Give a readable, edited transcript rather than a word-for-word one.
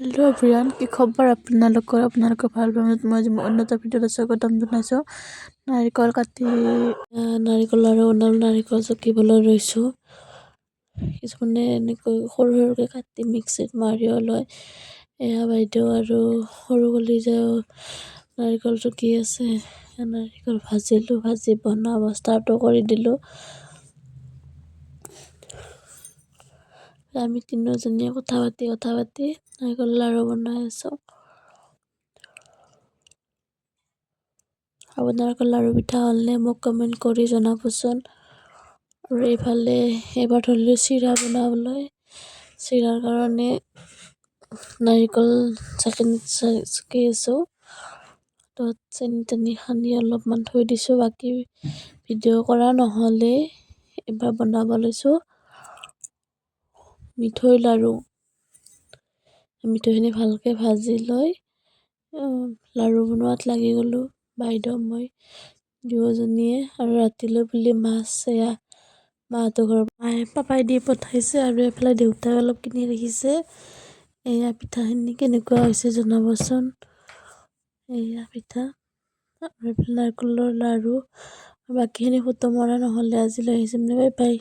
Hello' everyone, কি খবৰ আপোনালোকৰ ভাল বেমাৰত মই অন্য এটা ভিডিঅ'ত স্বাগতম জনাইছোঁ। নাৰিকল আৰু নাৰিকল চকিবলৈ লৈছোঁ। কিছুমানে এনেকৈ সৰু সৰুকৈ কাটি মিক্সিত মাৰিও লয়। এয়া বাইদেউ আৰু সৰু কলিজাও নাৰিকল চকি আছে। নাৰিকল ভাজি বনাব ষ্টাৰ্টো কৰি দিলোঁ। আমি তিনিজনীয়ে কথা পাতি নাৰিকল লাৰু বনাই আছোঁ। আপোনালোকৰ লাৰু পিঠা হ'লে মোক কমেণ্ট কৰি জনাবচোন। আৰু এইবাৰ ধৰিলোঁ চিৰা বনাবলৈ। চিৰাৰ কাৰণে নাৰিকল চাকি আছোঁ। তাত চেনি সানি অলপমান থৈ দিছোঁ। বাকী ভিডিঅ' কৰা নহ'লে এইবাৰ বনাব লৈছোঁ মিঠৈ লাৰু। মিঠৈখিনি ভালকৈ ভাজি লৈ লাৰু বনোৱাত লাগি গ'লোঁ। বাইদেউ মই দুয়োজনীয়ে। আৰু ৰাতিলৈ বুলি মাছ এয়া মাহঁতৰ ঘৰৰ পাপাই দি পঠাইছে। আৰু এইফালে দেউতাই অলপ কিনি ৰাখিছে। এয়া পিঠাখিনি কেনেকুৱা হৈছে জনাবচোন। এয়া পিঠা আৰু এইফালে নাৰিকলৰ লাৰু। বাকীখিনি ফটো মৰা নহ'লে আজিলৈ আহিছোঁ। Bye bye.